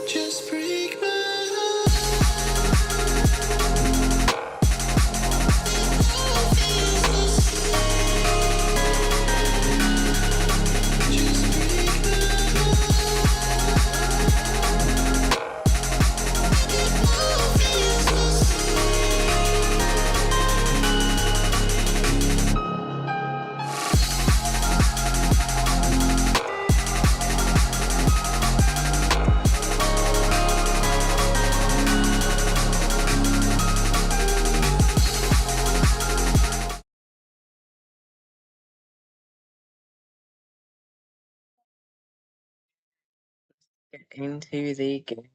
Just break my into the game.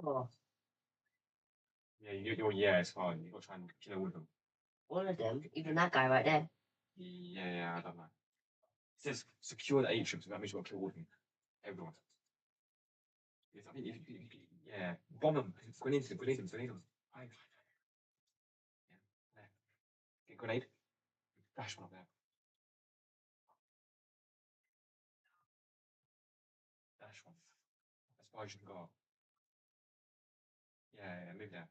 Oh, Yeah, yeah, it's fine. You've got to try and kill all of them. all of them, even that guy right there. Yeah, I don't know. It says secure the atrium, so that means you've got to kill all of them. Everyone. Yes, I think yeah. Bomb them. Grenade them. Right. Yeah. There. Get a grenade. Dash one up there. Dash one. As far as you can go. Yeah, move there.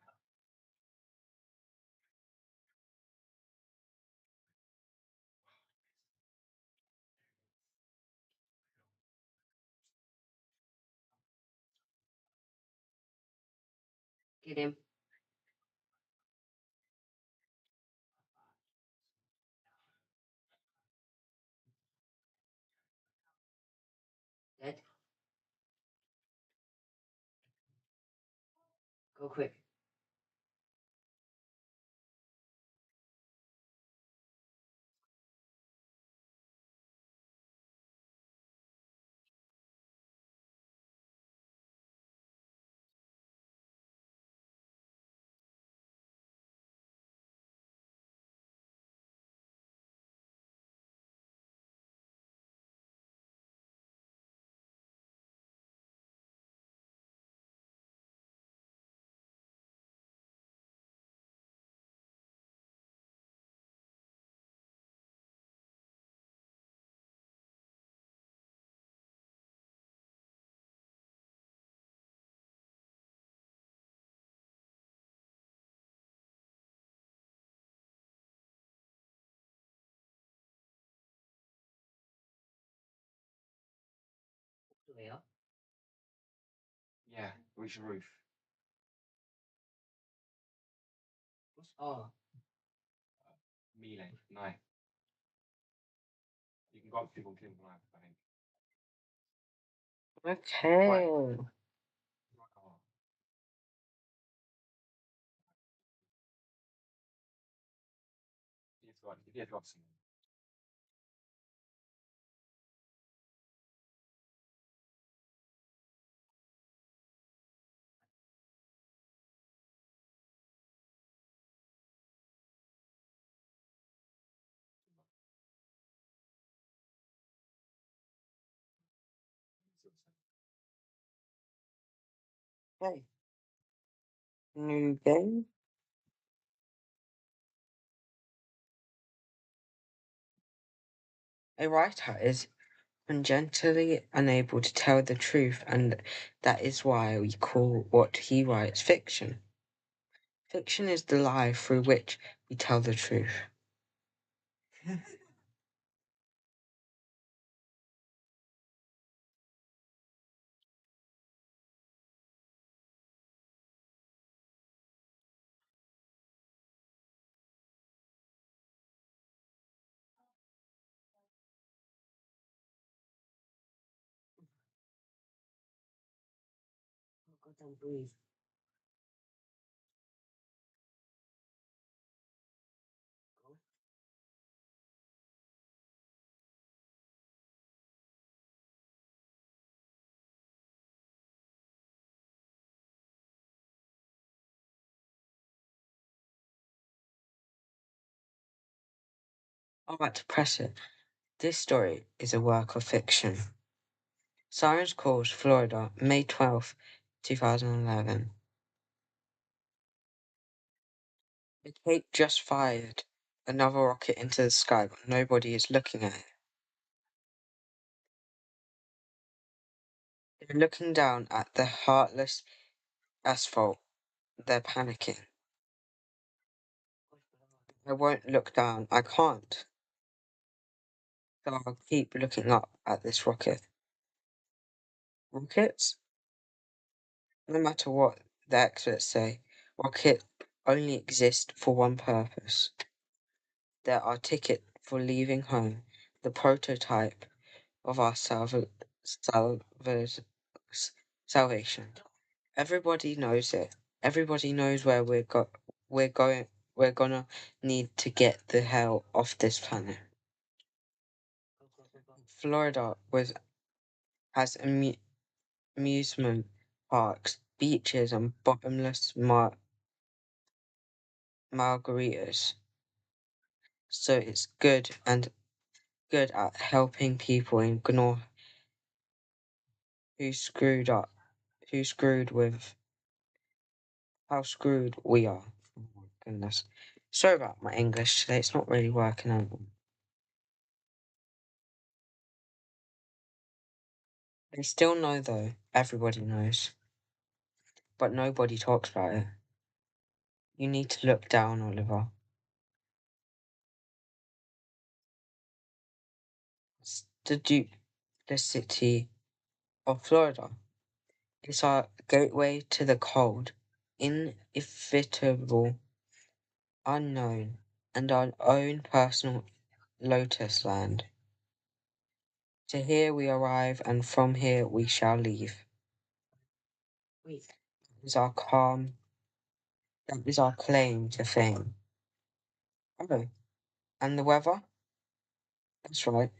Get him. Dead. Go quick. Way up. Yeah, reach the roof. Oh, Melee. Knife. You can go up to people and kill them with knife, I think. okay. Oh. You have got some. Okay. New game. A writer is congenitally unable to tell the truth, and that is why we call what he writes fiction. Fiction is the lie through which we tell the truth. Oh, God, don't breathe. Go. I'd like to press it. This story is a work of fiction. Sirens calls Florida, May 12th, 2011. The Cape just fired another rocket into the sky, but nobody is looking at it. They're looking down at the heartless asphalt. They're panicking. I won't look down. I can't. So I'll keep looking up at this rocket. Rockets? No matter what the experts say, rockets only exist for one purpose. They're our ticket for leaving home, the prototype of our salvation. Everybody knows it. Everybody knows where we're going. We're gonna need to get the hell off this planet. Go, go, go, go. Florida was has amusement parks, beaches, and bottomless margaritas. So it's good at helping people ignore who screwed up, who screwed with how screwed we are. Oh my goodness. Sorry about my English today. It's not really working out. They still know though. Everybody knows, but nobody talks about it. You need to look down, Oliver. It's the city of Florida. It's our gateway to the cold, inevitable, unknown, and our own personal lotus land. To here we arrive, and from here we shall leave. Wait. Is our calm, that is our claim to fame. Oh, and the weather? That's right.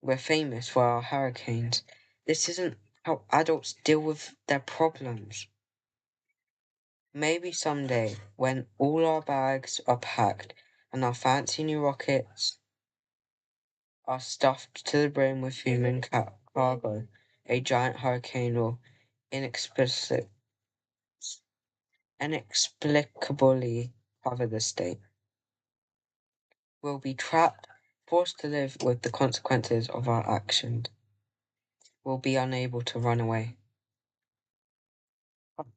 We're famous for our hurricanes. This isn't how adults deal with their problems. Maybe someday, when all our bags are packed and our fancy new rockets are stuffed to the brim with human cargo, a giant hurricane will inexplicably cover the state. We'll be trapped, forced to live with the consequences of our actions. We'll be unable to run away.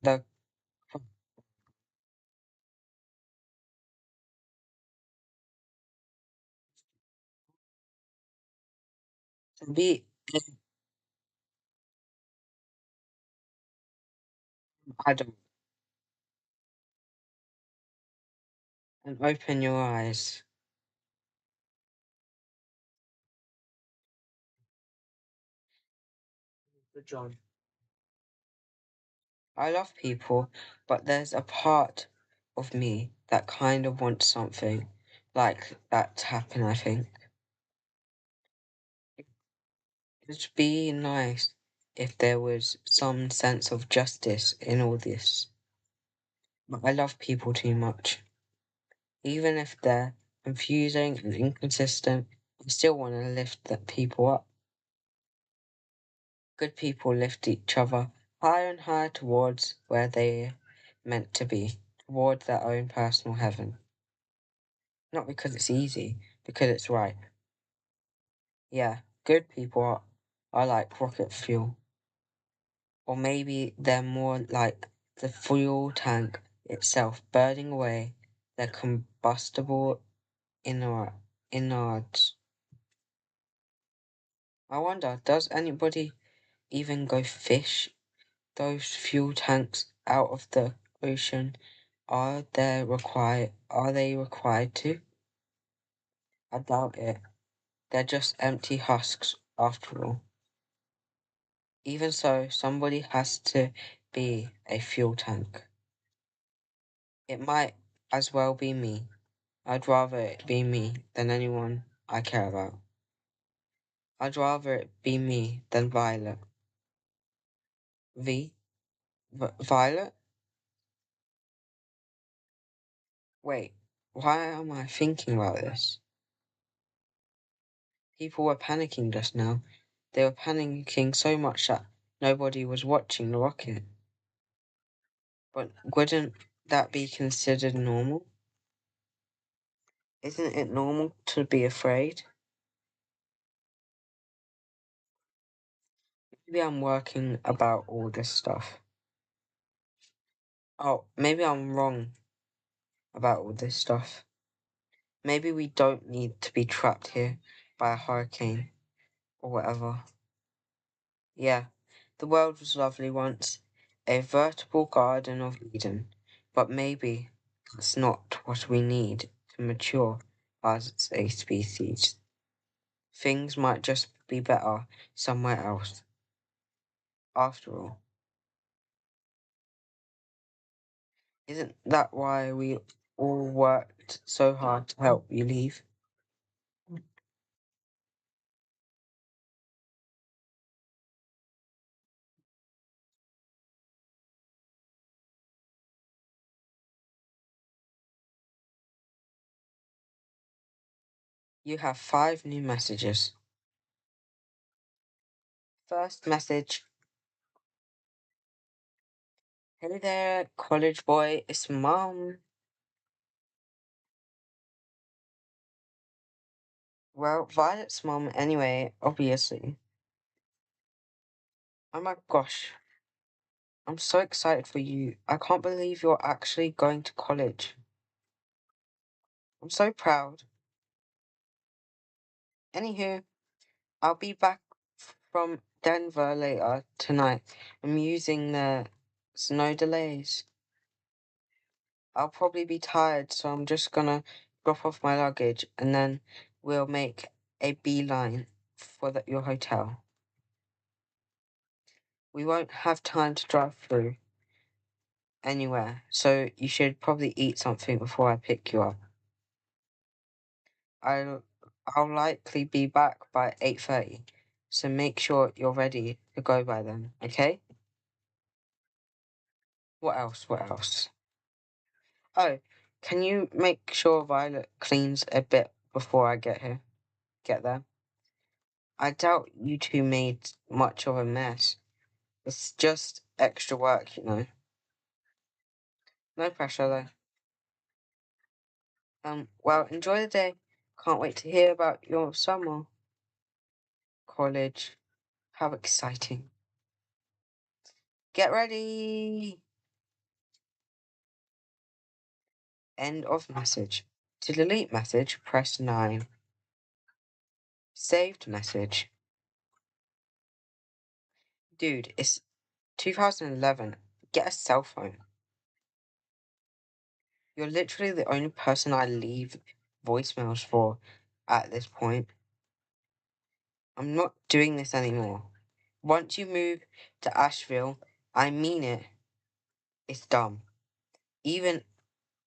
The to be an adult and open your eyes. Good John. I love people, but there's a part of me that kind of wants something like that to happen, I think. It'd be nice if there was some sense of justice in all this. But I love people too much. Even if they're confusing and inconsistent, I still want to lift the people up. Good people lift each other higher and higher towards where they're meant to be, towards their own personal heaven. Not because it's easy, because it's right. Yeah, good people are like rocket fuel. Or maybe they're more like the fuel tank itself, burning away their combustible innards. I wonder, does anybody even go fish those fuel tanks out of the ocean? Are they required to? I doubt it. They're just empty husks after all. Even so, somebody has to be a fuel tank. It might as well be me. I'd rather it be me than anyone I care about. I'd rather it be me than Violet. V? Violet? Wait, why am I thinking about this? People were panicking just now. They were panicking so much that nobody was watching the rocket. But wouldn't that be considered normal? Isn't it normal to be afraid? Maybe I'm working about all this stuff. Oh, maybe I'm wrong about all this stuff. Maybe we don't need to be trapped here by a hurricane or whatever. Yeah, the world was lovely once, a veritable Garden of Eden, but maybe that's not what we need to mature as a species. Things might just be better somewhere else, after all. Isn't that why we all worked so hard to help you leave? You have 5 new messages. First message. Hey there, college boy, it's mom. Well, Violet's mom anyway, obviously. Oh my gosh, I'm so excited for you. I can't believe you're actually going to college. I'm so proud. Anywho, I'll be back from Denver later tonight. I'm using the snow delays. I'll probably be tired, so I'm just gonna drop off my luggage and then we'll make a beeline for your hotel. We won't have time to drive through anywhere, so you should probably eat something before I pick you up. I'll I'll likely be back by 8:30, so make sure you're ready to go by then, okay? What else? What else? Oh, can you make sure Violet cleans a bit before I get there? I doubt you two made much of a mess. It's just extra work, you know. No pressure though. Well, enjoy the day. Can't wait to hear about your summer. College. How exciting. Get ready. End of message. To delete message, press 9. Saved message. Dude, it's 2011. Get a cell phone. You're literally the only person I leave voicemails for at this point. I'm not doing this anymore. Once you move to Asheville, I mean it, it's dumb. Even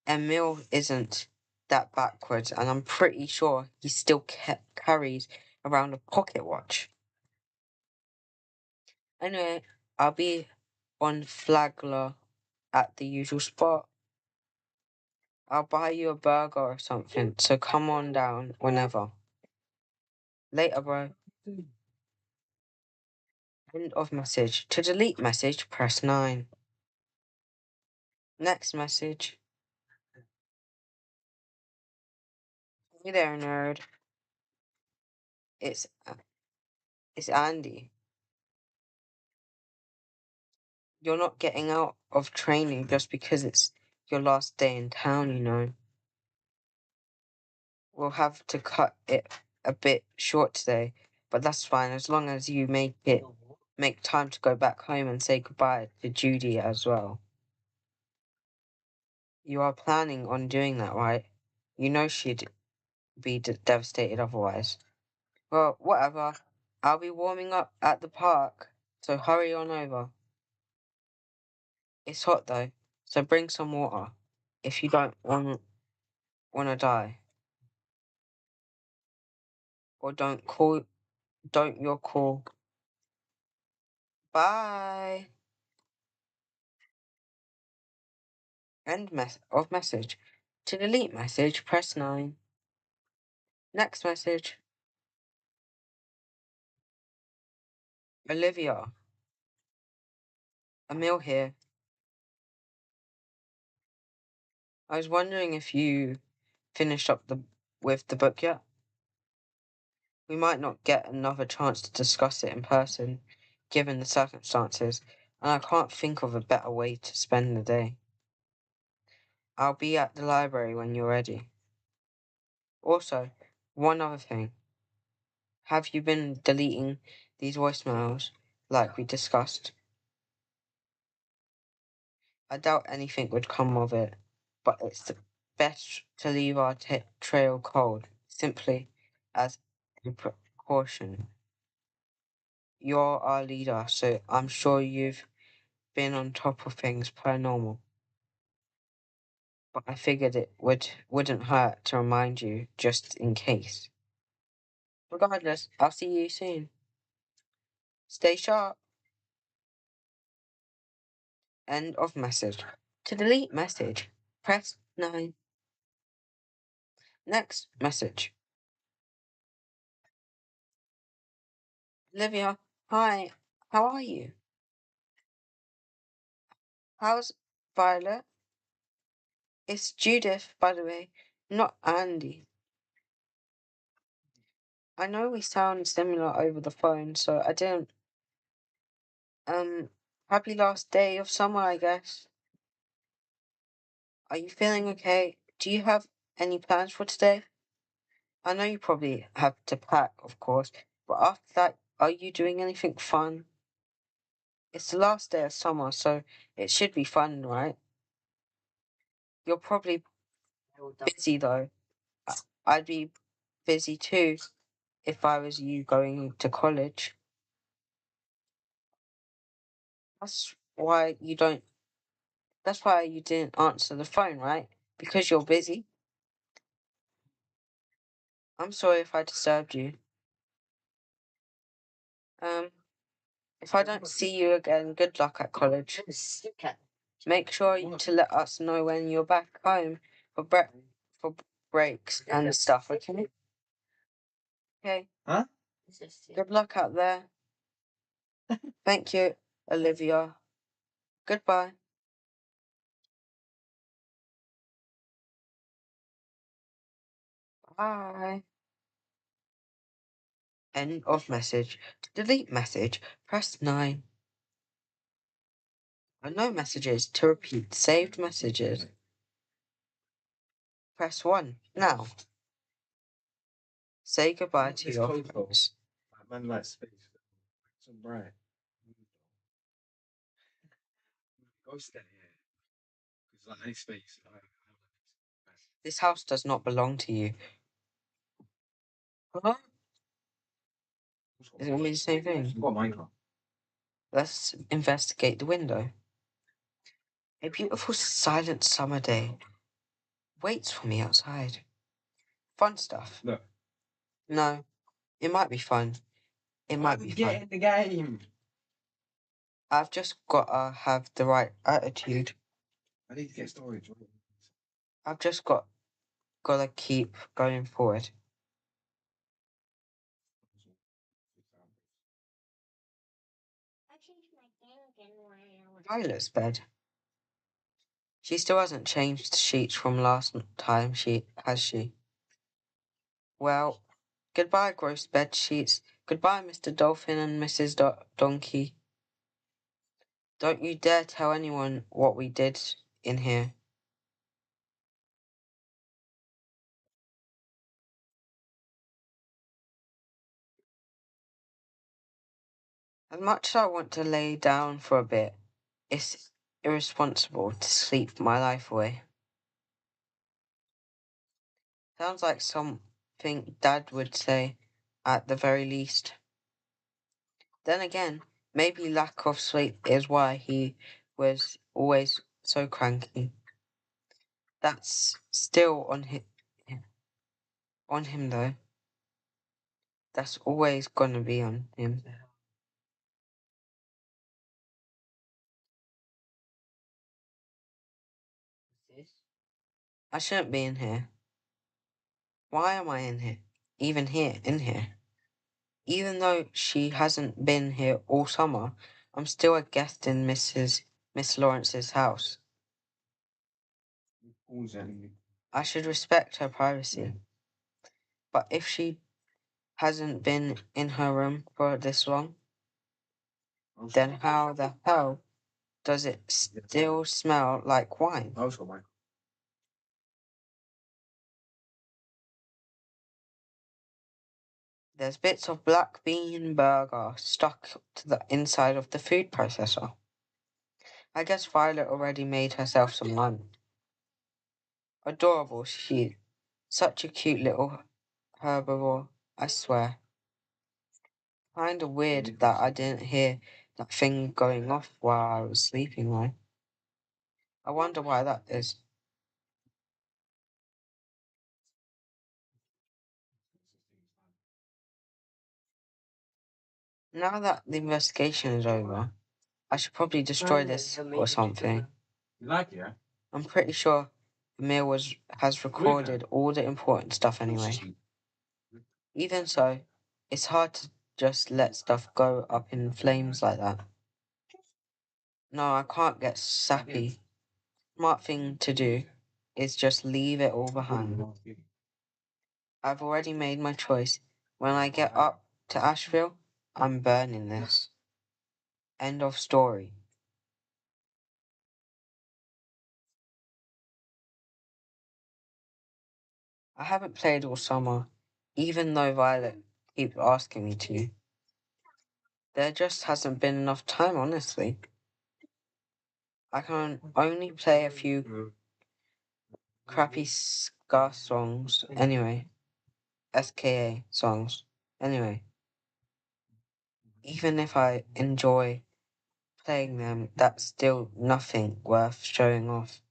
Emil isn't that backwards, and I'm pretty sure he still carries around a pocket watch. Anyway, I'll be on Flagler at the usual spot. I'll buy you a burger or something, so come on down whenever. Later, bro. End of message. To delete message, press 9. Next message. Hey there, nerd. It's Andy. You're not getting out of training just because it's your last day in town, you know. We'll have to cut it a bit short today, but that's fine as long as you make time to go back home and say goodbye to Judy as well. You are planning on doing that, right? You know she'd be devastated otherwise. Well, whatever. I'll be warming up at the park, so hurry on over. It's hot though, so bring some water if you don't wanna die. Or don't you're cool. Bye. End of message. To delete message, press 9. Next message. Olivia. Emil here. I was wondering if you finished up with the book yet. We might not get another chance to discuss it in person, given the circumstances, and I can't think of a better way to spend the day. I'll be at the library when you're ready. Also, one other thing. Have you been deleting these voicemails like we discussed? I doubt anything would come of it, but it's the best to leave our trail cold, simply as a precaution. You're our leader, so I'm sure you've been on top of things per normal. But I figured it wouldn't hurt to remind you just in case. Regardless, I'll see you soon. Stay sharp. End of message. To delete message, press 9. Next message. Olivia, hi, how are you? How's Violet? It's Judith, by the way, not Andy. I know we sound similar over the phone, so I didn't. Happy last day of summer, I guess. Are you feeling okay? Do you have any plans for today? I know you probably have to pack, of course, but after that, are you doing anything fun? It's the last day of summer, so it should be fun, right? You're probably busy though. I'd be busy too if I was you going to college. That's why you don't. That's why you didn't answer the phone, right? Because you're busy. I'm sorry if I disturbed you. Um, if I don't see you again, good luck at college. Make sure to let us know when you're back home for for breaks and stuff, okay? Okay. Huh? Good luck out there. Thank you, Olivia. Goodbye. Bye. End of message. To delete message, press 9. No messages. To repeat saved messages, press 1. Now, say goodbye to It's your cold, though. friends. Man, like space. Some bright. Go stay here. Because like any space. This house does not belong to you. Huh? Is it going to be the same thing? I've got Minecraft. Let's investigate the window. A beautiful silent summer day waits for me outside. Fun stuff. Look. No, it might be fun. It might be Get fun. in the game. I've just gotta have the right attitude. I need to get storage. I've just gotta keep going forward. Violet's bed. She still hasn't changed the sheets from last time, has she? Well, goodbye, gross bed sheets. Goodbye, Mr. Dolphin and Mrs. Donkey. Don't you dare tell anyone what we did in here. As much as I want to lay down for a bit, it's irresponsible to sleep my life away. Sounds like something Dad would say, at the very least. Then again, maybe lack of sleep is why he was always so cranky. That's still on him though. That's always gonna be on him. What's this? I shouldn't be in here. Why am I in here? Even here, in here. Even though she hasn't been here all summer, I'm still a guest in Miss Lawrence's house. I should respect her privacy. But if she hasn't been in her room for this long, then how the hell does it still smell like wine? There's bits of black bean burger stuck to the inside of the food processor. I guess Violet already made herself some lunch. Adorable, she. Such a cute little herbivore, I swear. Kinda weird that I didn't hear that thing going off while I was sleeping, though. I wonder why that is. Now that the investigation is over, I should probably destroy this or something. You like it, yeah? I'm pretty sure Emil has recorded all the important stuff anyway. Even so, it's hard to just let stuff go up in flames like that. No, I can't get sappy. Smart thing to do is just leave it all behind. I've already made my choice. When I get up to Asheville, I'm burning this. End of story. I haven't played all summer, even though Violet keeps asking me to. There just hasn't been enough time, honestly. I can only play a few crappy ska songs anyway. SKA songs. Anyway, even if I enjoy playing them, that's still nothing worth showing off.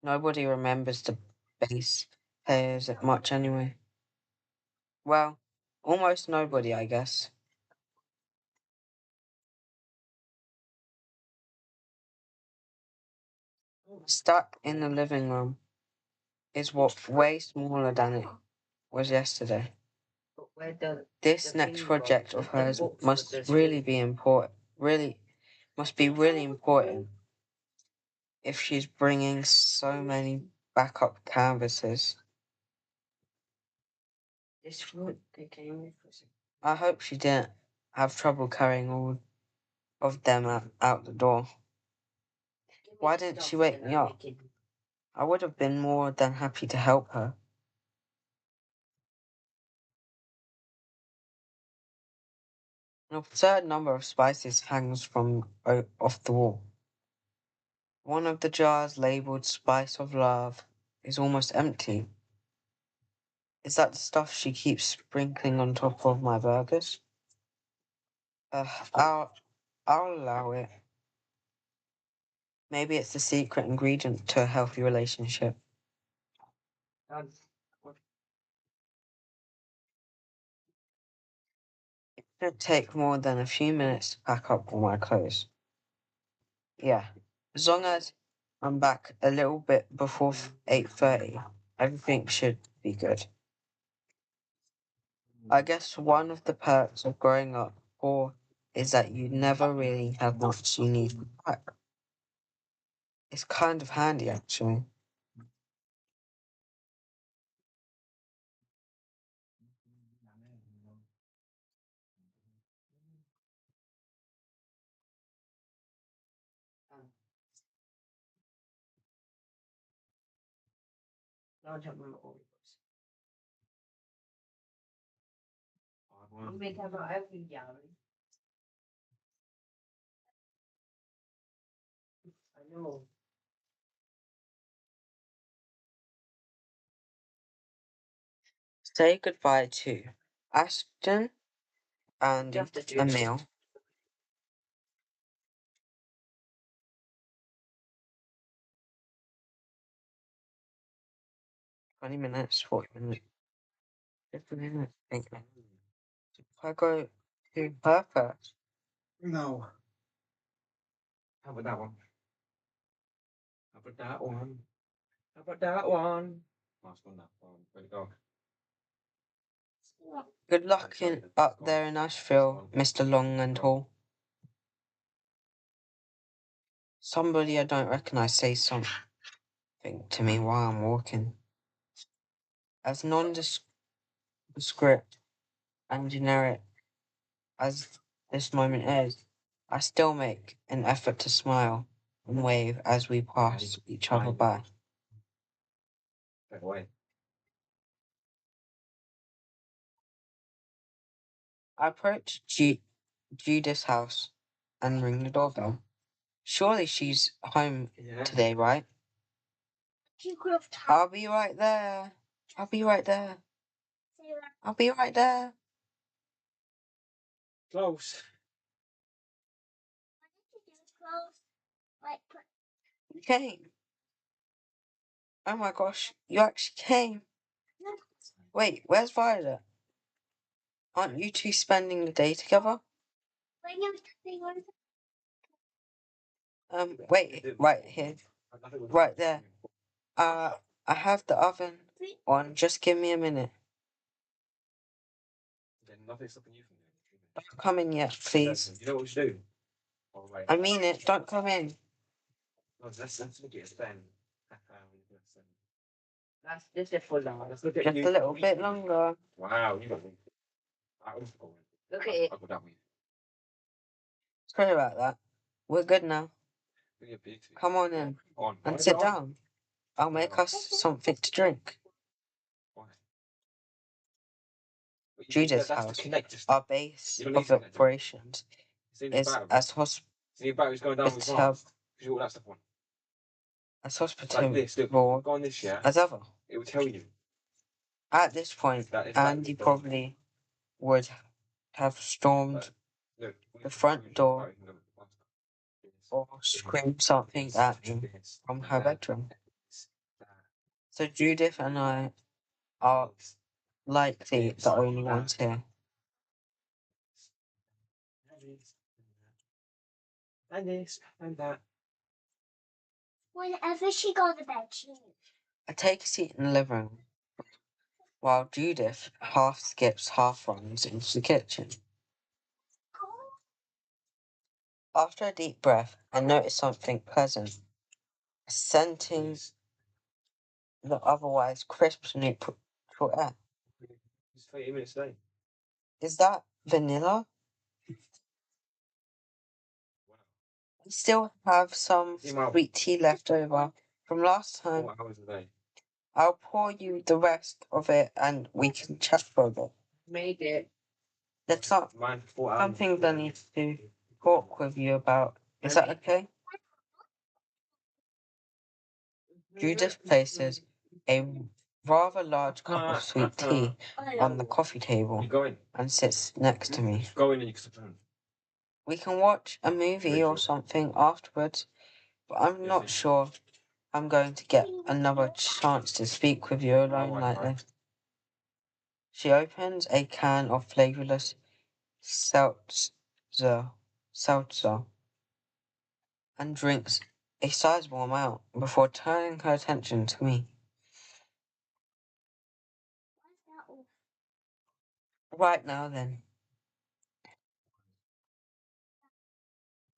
Nobody remembers the bass players that much anyway. Well, almost nobody, I guess. Stuck in the living room is what way smaller than it was yesterday. But where the This next project of hers must really be important. Really, must be really important if she's bringing so many backup canvases. this fruit they came with us. I hope she didn't have trouble carrying all of them out the door. Why didn't she wake me up? I would have been more than happy to help her. An absurd number of spices hangs from off the wall. One of the jars labeled Spice of Love is almost empty. Is that the stuff she keeps sprinkling on top of my burgers? Uh, I'll, I'll allow it. Maybe it's the secret ingredient to a healthy relationship. It shouldn't take more than a few minutes to pack up all my clothes. Yeah, as long as I'm back a little bit before 8:30, everything should be good. I guess one of the perks of growing up poor is that you never really have much you need to pack. It's kind of handy, actually. I don't remember all of us. Hard one. We have every gallery. I know. Say goodbye to Ashton and You have to do Emil. 20 minutes, 40 minutes, 50 minutes, 8 minutes. If I go to her first, No. How about that one? How about that one? How about that one? Last one, that one. Where'd it go? good luck up there in Asheville, Mr. Long and Tall. Somebody I don't recognize says something to me while I'm walking. As nondescript and generic as this moment is, I still make an effort to smile and wave as we pass each other by. Take away. I approach Judith's house and ring the doorbell. Surely she's home Yeah. today, right? I'll be right there. I'll be right there. I'll be right there. Close. You came. Oh my gosh, you actually came. Wait, where's Violet? Aren't you two spending the day together? Wait, right here. Right there. I have the oven on. Just give me a minute. Then nothing's stopping you from doing it. Don't come in yet, please. You know what we should do? Oh, wait. I mean it. Don't come in. No, let's look at it then. That's this is full on. Let's look at Just you. a little bit longer. Wow, you got me. That was cool. Look at it. I'll go that way. Sorry about that. We're good now. Look at beauty. Come on in Go on. and sit down. I'll make us something to drink. Judith's house, our base of operations, is as See your battery's going down with Mars. Because all that stuff on. Like this, look, hospitable go on this, yeah? as ever. It will tell you. At this point, Andy probably would have stormed Look, the front door or screamed something at me from her bedroom. So Judith and I are likely the only ones here. And this, and that. Whenever she goes to bed, she I take a seat in the living room while Judith half skips, half runs into the kitchen. After a deep breath, I notice something pleasant, scenting the otherwise crisp neutral air. It's 30 minutes late. Is that vanilla? Wow. I still have some sweet tea left over from last time. 4 hours a day. I'll pour you the rest of it and we can chat for a bit. Made it. There's some Mine 4 hours. something I need to talk with you about. Is that okay? Judith places a rather large cup of sweet tea on the coffee table You go in. and sits next to me. Just go in and you can sit down. We can watch a movie or something afterwards, but I'm not sure I'm going to get another chance to speak with you alone like this. She opens a can of flavorless seltzer and drinks a sizable amount before turning her attention to me. Right now then,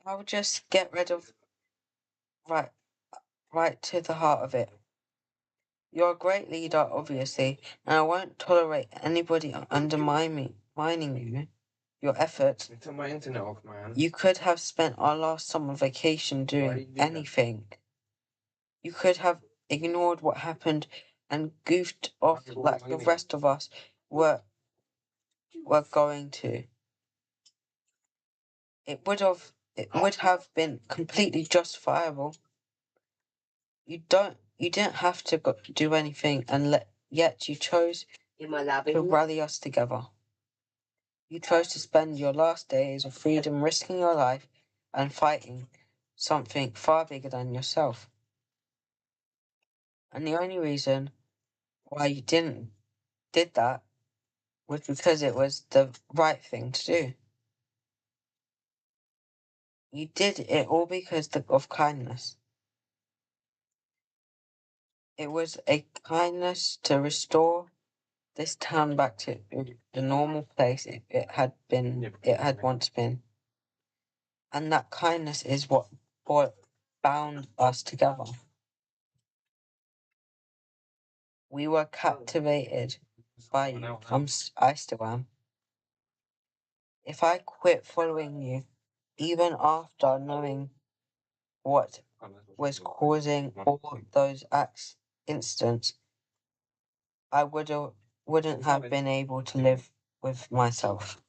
I'll just get rid of right to the heart of it. You're a great leader, obviously, and I won't tolerate anybody mining you. Your efforts. You turn my internet off, man. You could have spent our last summer vacation Why do you doing do that? anything. You could have ignored what happened and goofed off like the rest of us were going to. It would have been completely justifiable. You didn't have to do anything, and yet you chose Am I to loving you? rally us together. You chose to spend your last days of freedom risking your life and fighting something far bigger than yourself. And the only reason why you did that was because it was the right thing to do. You did it all because of kindness. It was a kindness to restore this town back to the normal place it had once been. And that kindness is what bound us together. We were captivated by you. I still am. If I quit following you, even after knowing what was causing all those incidents, I wouldn't have been able to live with myself.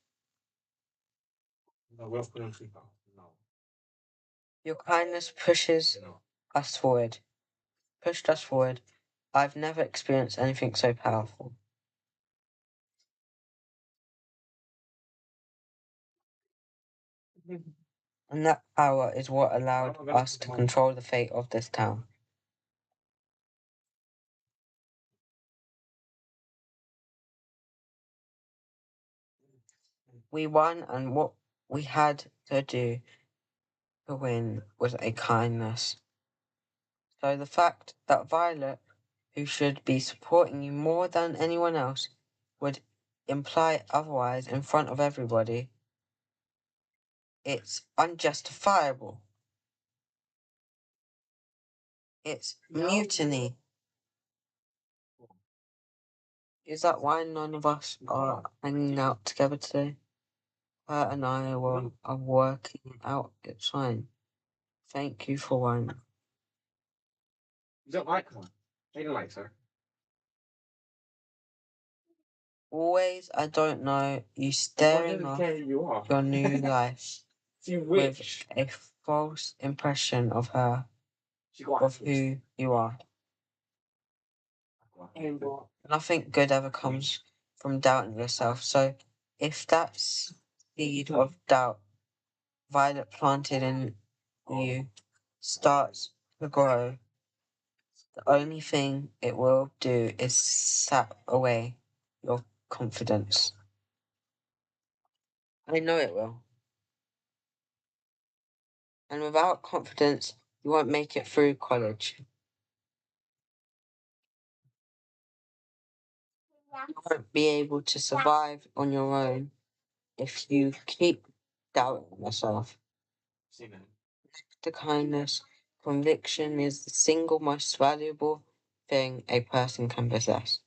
No, we're putting people. No. Your kindness pushed us forward. I've never experienced anything so powerful. And that power is what allowed us to control the fate of this town. We won, and what we had to do to win was a kindness. So the fact that Violet, who should be supporting you more than anyone else, would imply otherwise in front of everybody, it's unjustifiable. It's mutiny. Is that why none of us are hanging out together today? Her and I are working out. It's fine. Thank you for one. You don't like her. You don't like her. Always, I don't know, you staring off You are. your new life You with witch. a false impression of her, She got of who you are. Nothing good ever comes from doubting yourself. So if that seed of doubt Violet planted in you starts to grow, the only thing it will do is sap away your confidence. I know it will. And without confidence, you won't make it through college. You won't be able to survive on your own if you keep doubting yourself. The kindness, conviction is the single most valuable thing a person can possess.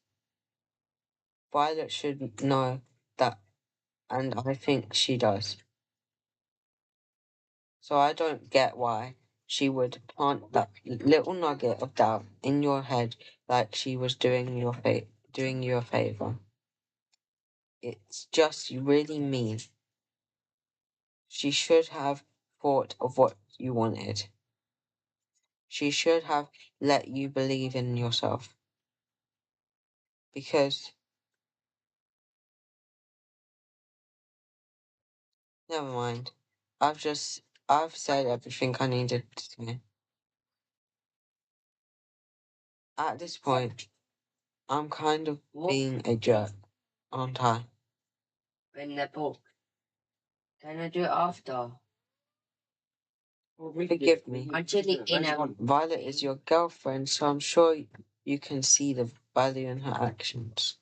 Violet should know that, and I think she does. So I don't get why she would plant that little nugget of doubt in your head like she was doing you a favor. It's just really mean. She should have thought of what you wanted. She should have let you believe in yourself. Because, never mind. I've said everything I needed to say. At this point, I'm kind of being a jerk, aren't I? In the book. Can I do it after? Forgive me. Actually, in a Violet is your girlfriend, so I'm sure you can see the value in her actions.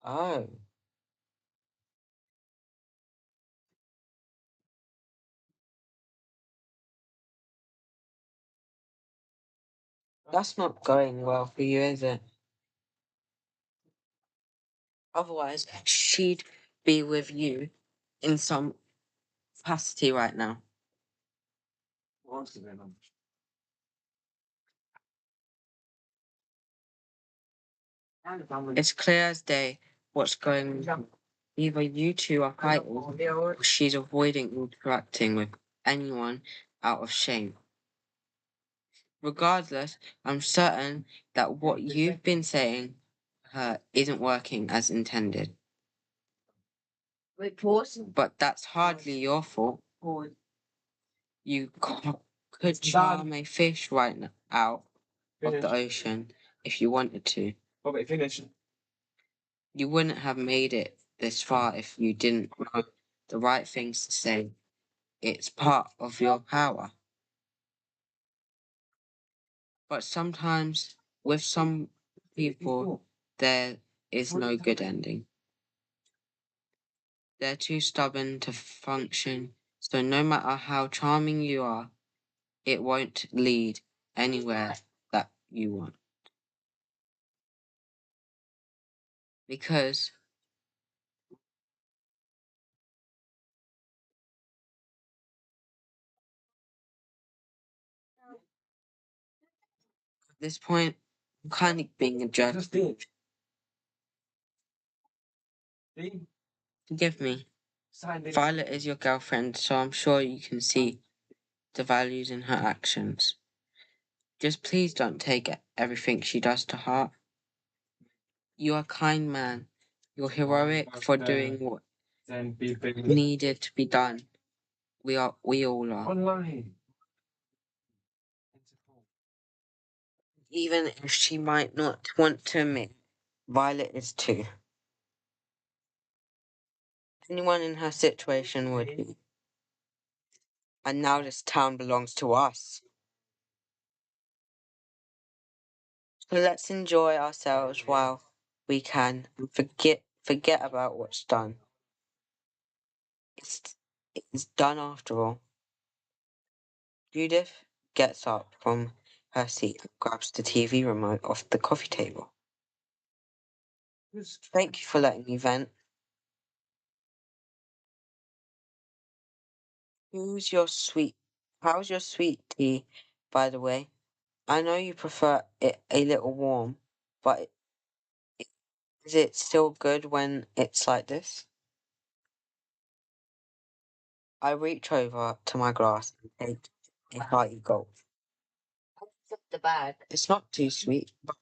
Oh, That's not going well for you, is it? Otherwise, she'd be with you in some capacity right now. What's going on? It's clear as day what's going on. Either you two are fighting, or she's avoiding interacting with anyone out of shame. Regardless, I'm certain that what you've been saying her isn't working as intended. Wait, pause. But that's hardly your fault. You could charm a fish right out of the ocean if you wanted to. Oh, wait, finish. You wouldn't have made it this far if you didn't know the right things to say. It's part of your power. But sometimes, with some people, there is no good ending. They're too stubborn to function, so no matter how charming you are, it won't lead anywhere that you want. Because at this point, I'm kind of being a judge. Just did. Forgive me. Sign this. Violet is your girlfriend, so I'm sure you can see the values in her actions. Just please don't take everything she does to heart. You're a kind man. You're heroic for doing what Then be needed to be done. We all are. online. Even if she might not want to admit, Violet is too. Anyone in her situation would be. And now this town belongs to us. So let's enjoy ourselves while we can and forget about what's done. It's it's done after all. Judith gets up from her seat and grabs the TV remote off the coffee table. Thank you for letting me vent. Who's your sweet How's your sweet tea, by the way? I know you prefer it a little warm, but is it still good when it's like this? I reach over to my glass and take a hearty gulp. Flip the bag. It's not too sweet, but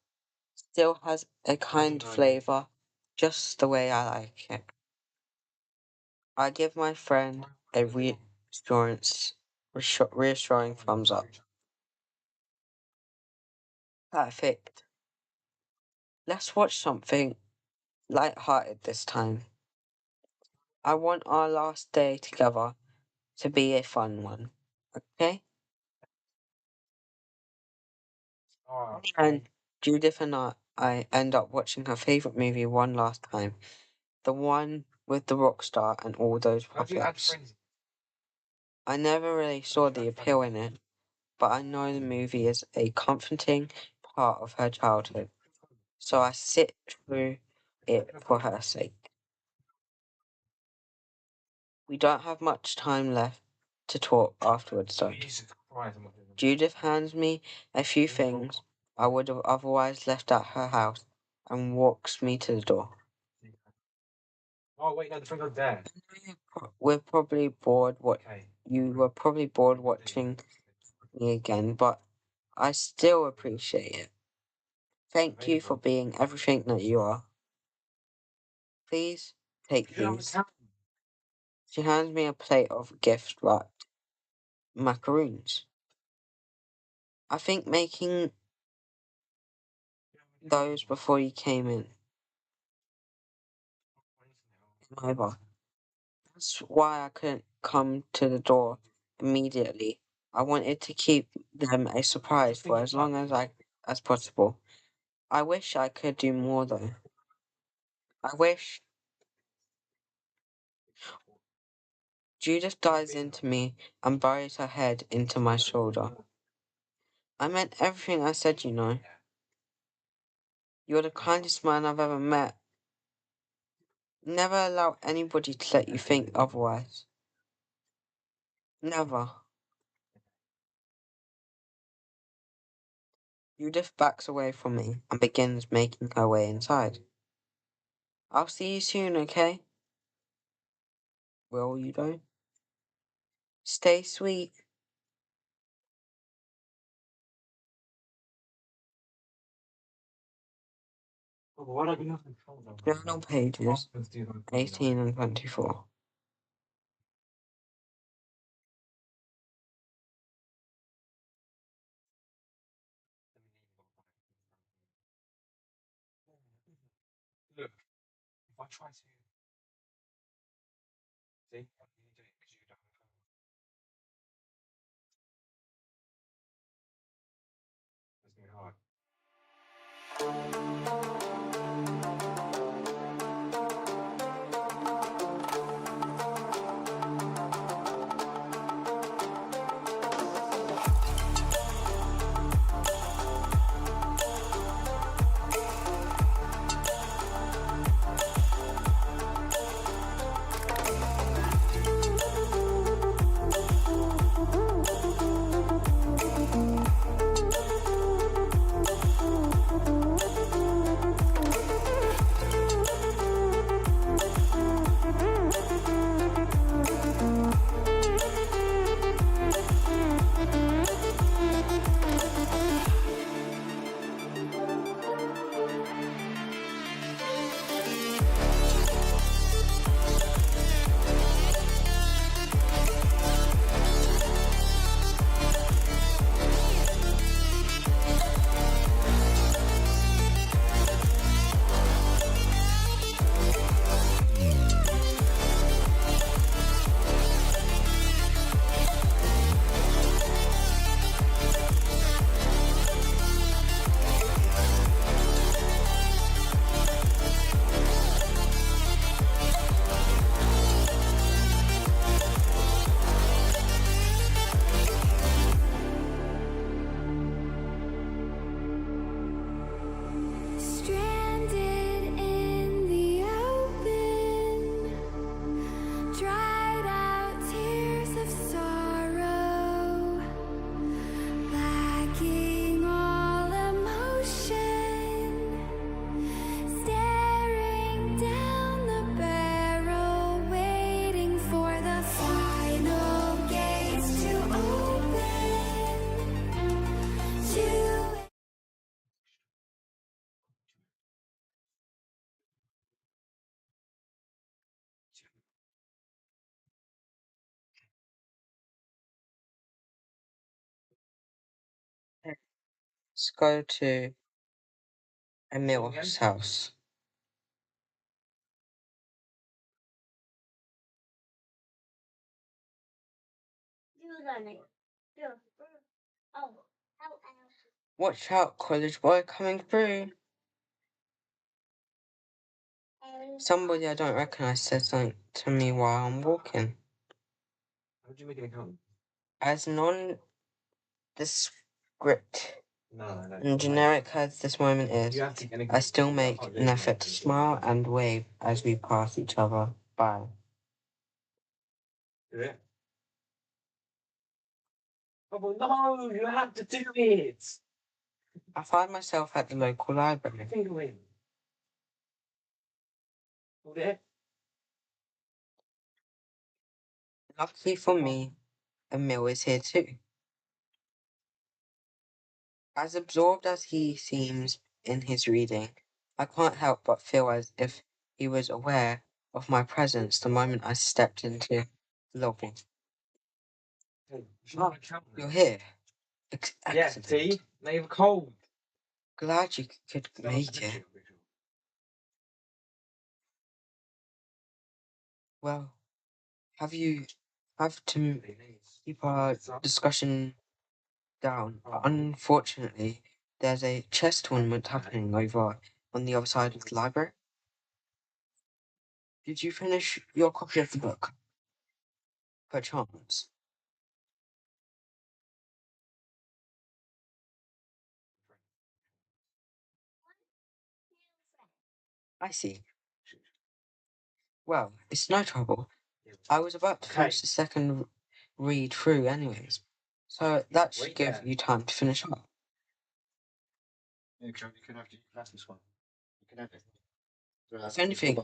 still has a kind flavour, just the way I like it. I give my friend a reassuring thumbs up. Perfect. Let's watch something light-hearted this time. I want our last day together to be a fun one. Okay? And Judith and I end up watching her favourite movie one last time. The one with the rock star and all those puppets. I never really saw the appeal in it, but I know the movie is a comforting part of her childhood. So I sit through it for her sake. We don't have much time left to talk afterwards, though. Judith hands me a few things I would have otherwise left at her house and walks me to the door. Oh wait, no, the friend there. We're probably bored. Okay. You were probably bored watching me again, but I still appreciate it. Thank you for being everything that you are. Please take these. She hands me a plate of gift wrapped macaroons. I think making those before you came in. Over. That's why I couldn't come to the door immediately. I wanted to keep them a surprise for as long as possible. I wish I could do more though. I wish Judith dives into me and buries her head into my shoulder. I meant everything I said, you know. You're the kindest man I've ever met. Never allow anybody to let you think otherwise. Never. Judith backs away from me and begins making her way inside. I'll see you soon, okay? Will you though? Stay sweet. Why don't you have control of Journal pages 18 and 24. Look, if I try to see, I can only do it because you don't have control. It's gonna be hard. Stranded in the open, dried out tears of sorrow, lacking all emotion, staring down the barrel, waiting for the final gates to open. To Let's go to Emil's house. Watch out, college boy coming through. Somebody I don't recognize said something to me while I'm walking. How would you make an account? As nondescript No, and generic as this moment is, You have to get an I account. still I make can't do an it, effort man. to smile and wave as we pass each other by. Do it. Oh no, you have to do it. I find myself at the local Put library. your finger in. Hold it. Luckily for me, Emil is here too. As absorbed as he seems in his reading, I can't help but feel as if he was aware of my presence the moment I stepped into the lobby. Hey, you should have an account now. You're here. Yeah, Excellent. see? Now you have a cold. Glad you could make it. Well, have to keep our discussion down. Unfortunately, there's a chess tournament happening over on the other side of the library. Did you finish your copy of the book? Perchance. I see. Well, it's no trouble. I was about to finish the second read through anyways. So that should give you time to finish up. Yeah, you can have this one. You can have it. If anything,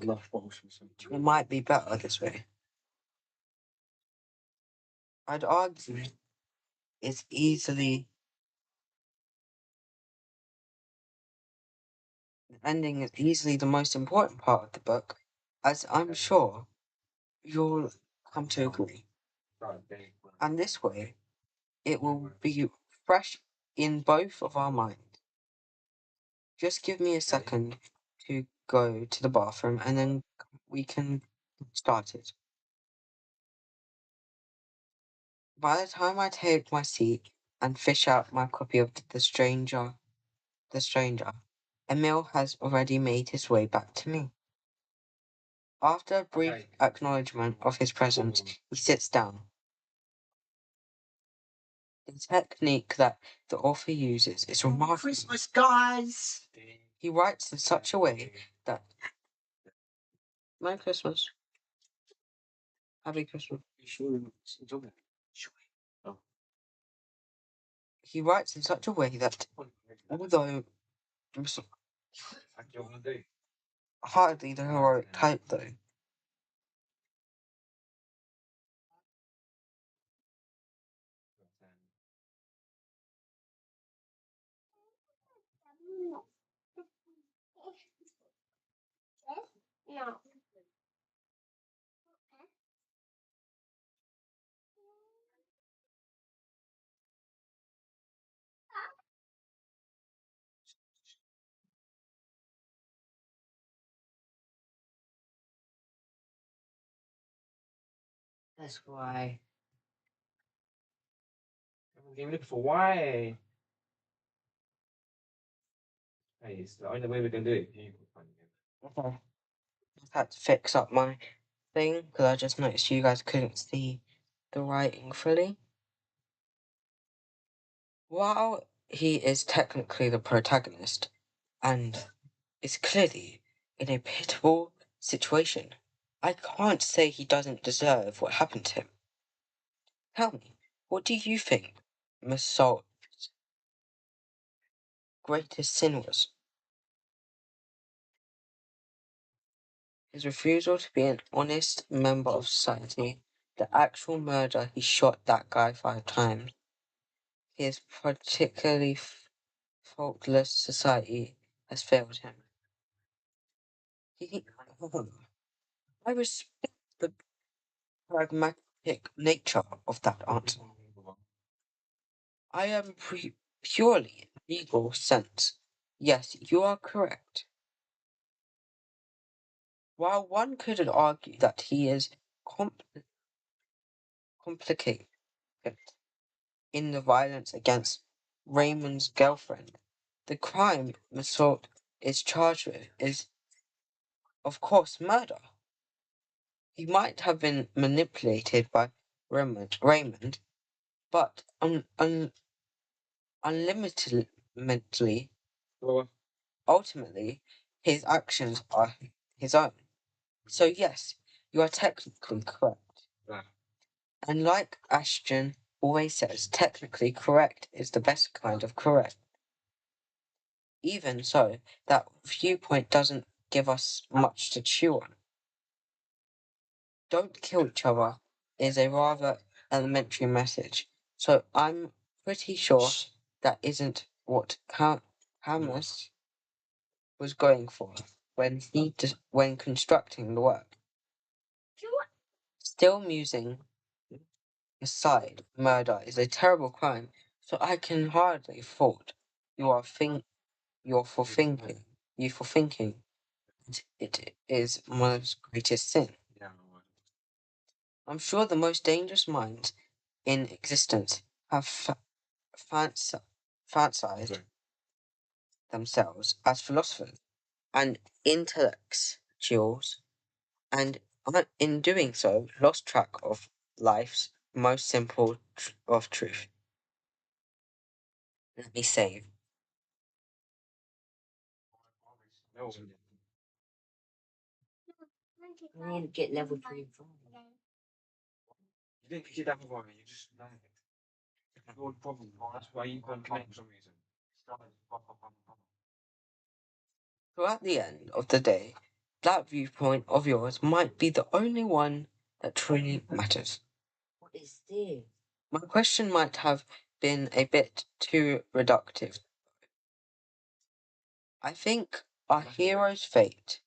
it might be better this way. I'd argue it's easily the ending is easily the most important part of the book, as I'm sure you'll come to agree. And this way, it will be fresh in both of our minds. Just give me a second to go to the bathroom and then we can start it. By the time I take my seat and fish out my copy of the stranger, Emil has already made his way back to me. After a brief acknowledgement of his presence, he sits down. The technique that the author uses is remarkable. Christmas, guys! He writes in such a way that Merry Christmas. Happy Christmas. He writes in such a way that, although hardly the heroic type, though, That's why. I'm looking for why. Hey, it's the only way we can do it. okay. I had to fix up my thing because I just noticed you guys couldn't see the writing fully. While he is technically the protagonist and is clearly in a pitiable situation, I can't say he doesn't deserve what happened to him. Tell me, what do you think Masolt's greatest sin was? His refusal to be an honest member of society, the actual murder he shot that guy 5 times, his particularly faultless society has failed him. He, I respect the pragmatic nature of that answer. I am purely legal sense. Yes, you are correct. While one could argue that he is complicated in the violence against Raymond's girlfriend, the crime Massault is charged with is, of course, murder. He might have been manipulated by Raymond, but unlimitedly, ultimately, his actions are his own. So yes, you are technically correct. And like Ashton always says, technically correct is the best kind of correct. Even so, that viewpoint doesn't give us much to chew on. Don't kill each other is a rather elementary message, so I'm pretty sure that isn't what Camus was going for when constructing the work. Still musing aside, murder is a terrible crime, so I can hardly fault you are for thinking that it is most greatest sin. I'm sure the most dangerous minds in existence have fancied themselves as philosophers and intellectuals, and in doing so, lost track of life's most simple of truth. Let me save. I need to get level 25. You didn't get that before, you just learned it. That's your problem. That's why you can't connect for some reason. So at the end of the day, that viewpoint of yours might be the only one that truly matters. What is this? My question might have been a bit too reductive. I think our hero's fate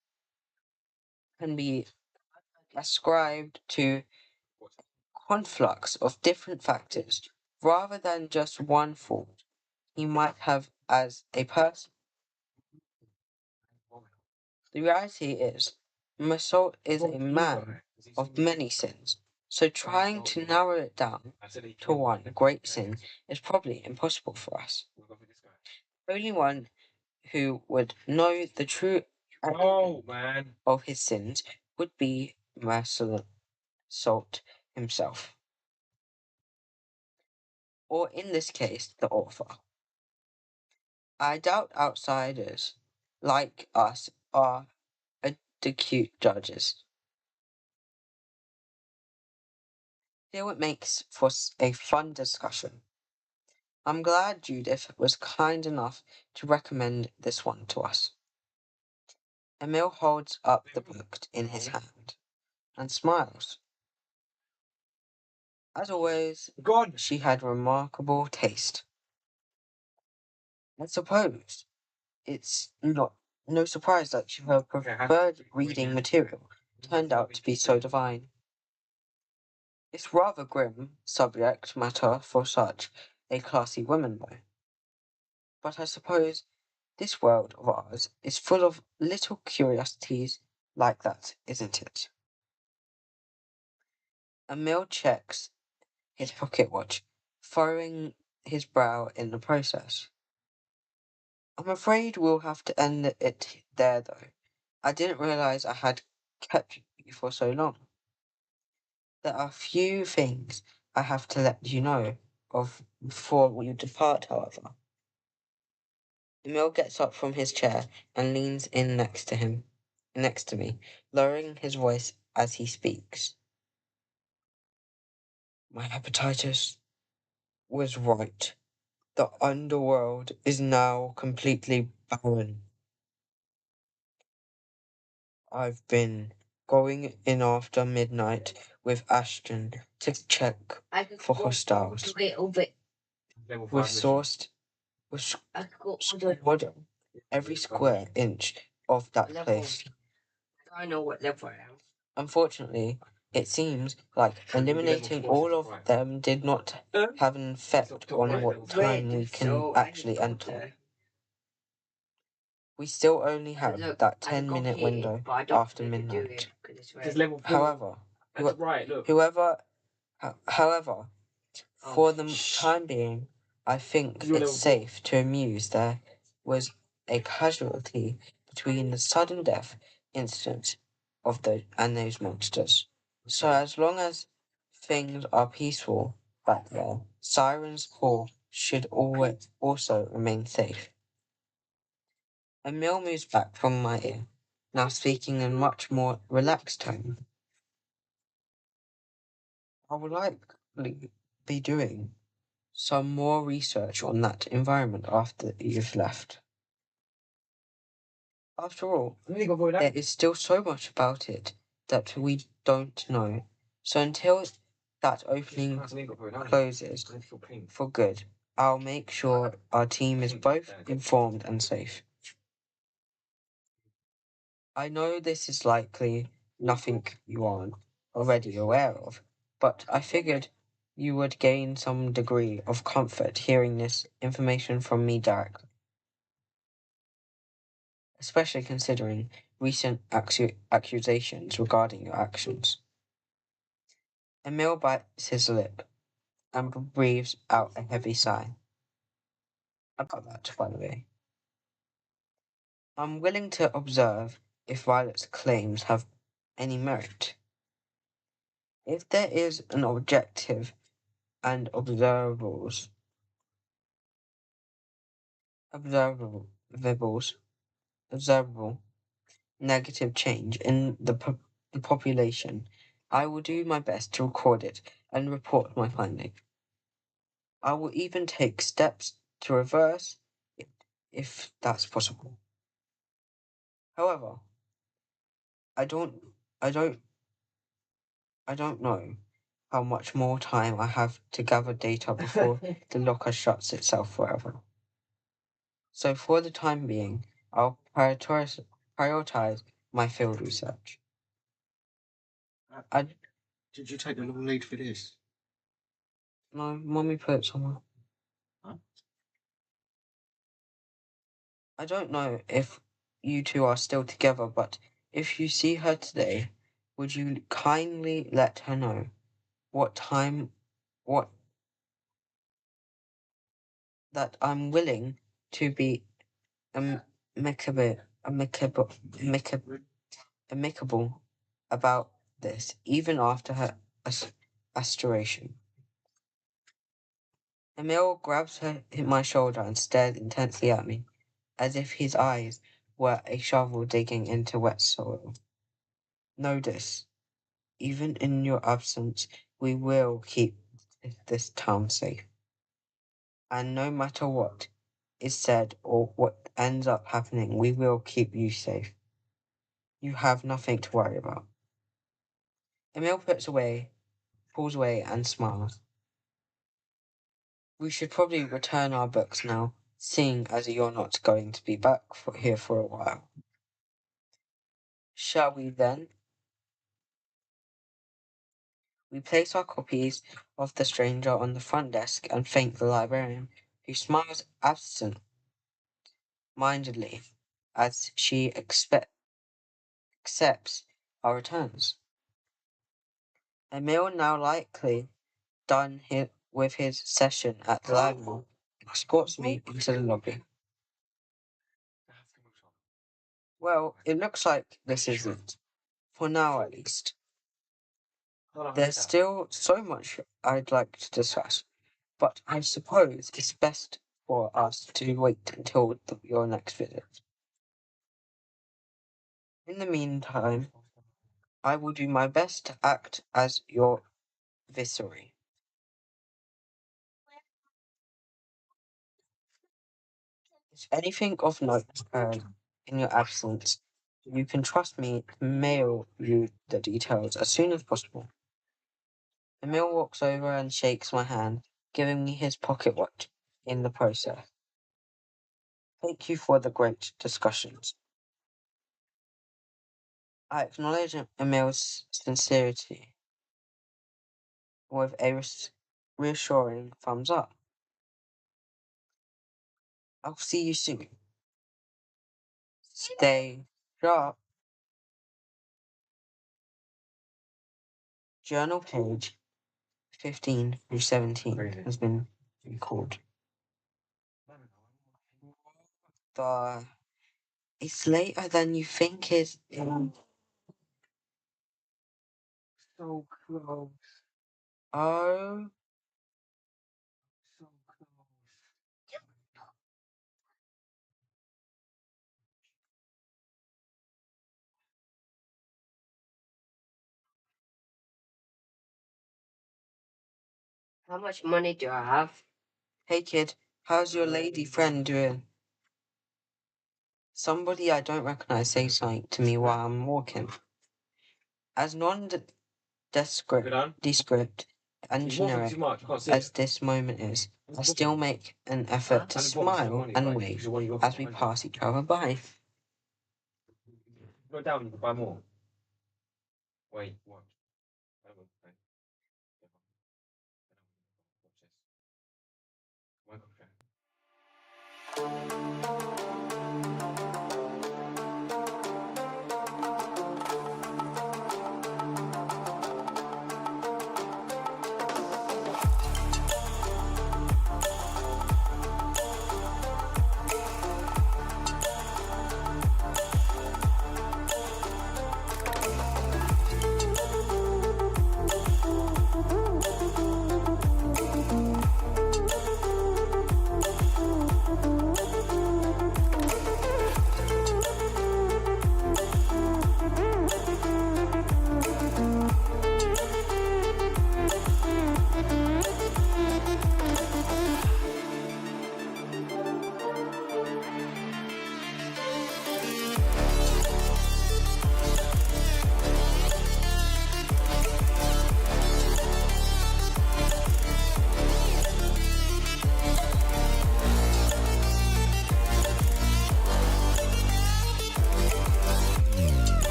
can be ascribed to conflux of different factors rather than just one fault he might have as a person. The reality is, Massault is a man of many sins, so trying to narrow it down to one great sin is probably impossible for us. The only one who would know the true Oh, man. of his sins would be Massault himself, or in this case, the author. I doubt outsiders like us are acute judges. Still, it makes for a fun discussion. I'm glad Judith was kind enough to recommend this one to us. Emil holds up the book in his hand and smiles. As always, Gone. she had remarkable taste. I suppose it's not no surprise that her preferred reading material turned out to be so divine. It's rather grim subject matter for such a classy woman, though. But I suppose this world of ours is full of little curiosities like that, isn't it? Emil checks his pocket watch, furrowing his brow in the process. I'm afraid we'll have to end it there, though. I didn't realize I had kept you for so long. There are a few things I have to let you know of before we depart, however. Emil gets up from his chair and leans in next to me, lowering his voice as he speaks. My hepatitis was right. The underworld is now completely barren. I've been going in after midnight with Ashton to check I could for go hostiles. all the way over. Level 5 We've mission. sourced, we've I could go all the way. scored every square inch of that Level. place. I know what level I am. Unfortunately, it seems like eliminating all of them did not have an effect on what time we can actually enter. We still only have Look, that I can go 10-minute here, window but I don't after think I do midnight. it, 'cause it's It's red. level 4. However, That's right, look. however, Oh, for the shh. time being, I think You're it's level safe to amuse there was a casualty between the sudden death incident of those monsters. So as long as things are peaceful back there, Siren's call should always also remain safe. Emil moves back from my ear, now speaking in much more relaxed tone. I would likely be doing some more research on that environment after you've left. After all, there is still so much about it that we don't know. So until that opening closes for good, I'll make sure our team is both informed and safe. I know this is likely nothing you aren't already aware of, but I figured you would gain some degree of comfort hearing this information from me directly, especially considering recent accusations regarding your actions. Emil bites his lip and breathes out a heavy sigh. About that, by the way. I'm willing to observe if Violet's claims have any merit. If there is an objective and observable negative change in the the population. I will do my best to record it and report my finding. I will even take steps to reverse it if that's possible. However, I don't know how much more time I have to gather data before the locker shuts itself forever. So for the time being, I'll prioritize my field research. Did you take the long lead for this? No, Mummy put it somewhere. Huh? I don't know if you two are still together, but if you see her today, would you kindly let her know that I'm willing to be amicable about this, even after her aspiration. Emil grabs my shoulder and stared intensely at me, as if his eyes were a shovel digging into wet soil. Know this, even in your absence, we will keep this town safe. And no matter what is said or what ends up happening, we will keep you safe. You have nothing to worry about. Emil pulls away and smiles. We should probably return our books now, seeing as you're not going to be back here for a while. Shall we then? We place our copies of The Stranger on the front desk and thank the librarian, who smiles absent-mindedly as she accepts our returns. Emil, now likely done with his session at the library, escorts me into the lobby. Well, it looks like this is it. For now, at least. There's still so much I'd like to discuss, but I suppose it's best for us to wait until your next visit. In the meantime, I will do my best to act as your viceroy. If anything of note occurs in your absence, you can trust me to mail you the details as soon as possible. Emil walks over and shakes my hand, giving me his pocket watch in the process. Thank you for the great discussions. I acknowledge Emil's sincerity with a reassuring thumbs up. I'll see you soon. Stay sharp. Journal page 15 through 17 has been recorded. It's later than you think it's so close. Oh. So close. How much money do I have? Hey kid, how's your lady friend doing? Somebody I don't recognize say something to me while I'm walking. As descript and generic as this moment is, I still make an effort to smile and wave as we pass each other by. Go down, you can buy more. Wait, what? Watch this.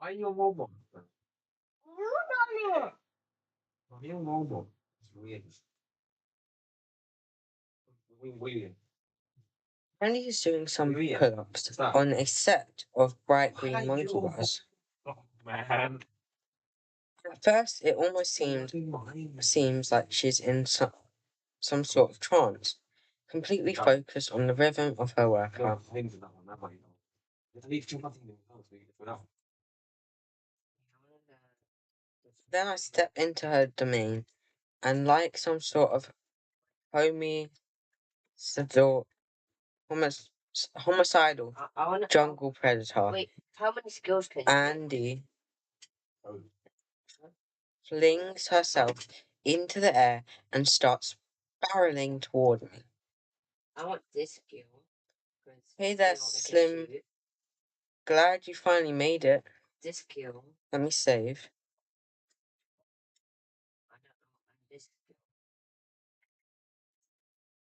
Why are you on mobile? Why are you on mobile? It's weird. Weird. Apparently he's doing some Weird. pull-ups What's that? on a set of bright green Why monkey you- bars. Oh, man. At first, it almost seems like she's in some sort of trance, completely focused on the rhythm of her workout. Then I step into her domain, and like some sort of homicidal I want to. jungle predator, Wait, how many skills can you? Andy flings herself into the air and starts barreling toward me. I want this skill. 'cause Hey there, skill, I can Slim. shoot. Glad you finally made it. This skill. Let me save. I don't know. And this skill.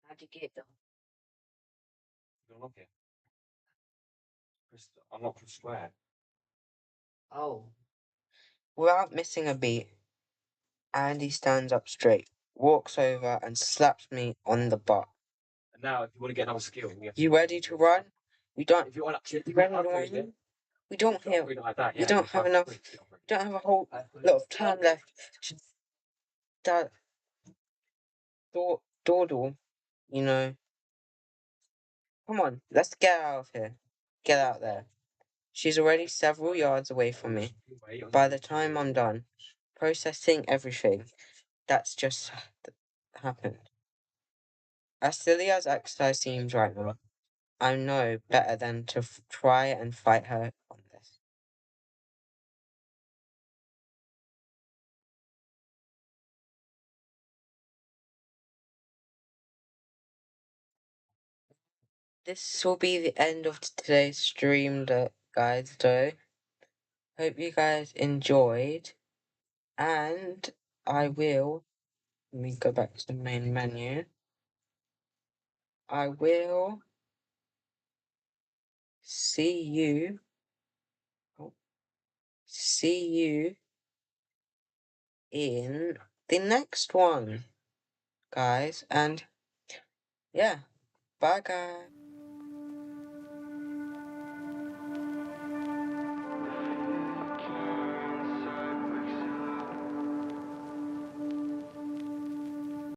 How'd you get them? Unlock the square. Oh. Without missing a beat, Andy stands up straight, walks over, and slaps me on the butt. And now, if you want to get another skill, You ready to run? We don't. If you want to You ready to run? We don't have. like that, We don't have enough. We don't have a whole lot of time left. That dawdle, you know. Come on, let's get out of here. Get out there. She's already several yards away from me. By the time I'm done processing everything that's just happened. As silly as exercise seems right now, I know better than to try and fight her on this. This will be the end of today's stream, guys, though. Hope you guys enjoyed. And let me go back to the main menu. I will see you. See you in the next one, guys. And yeah, bye, guys.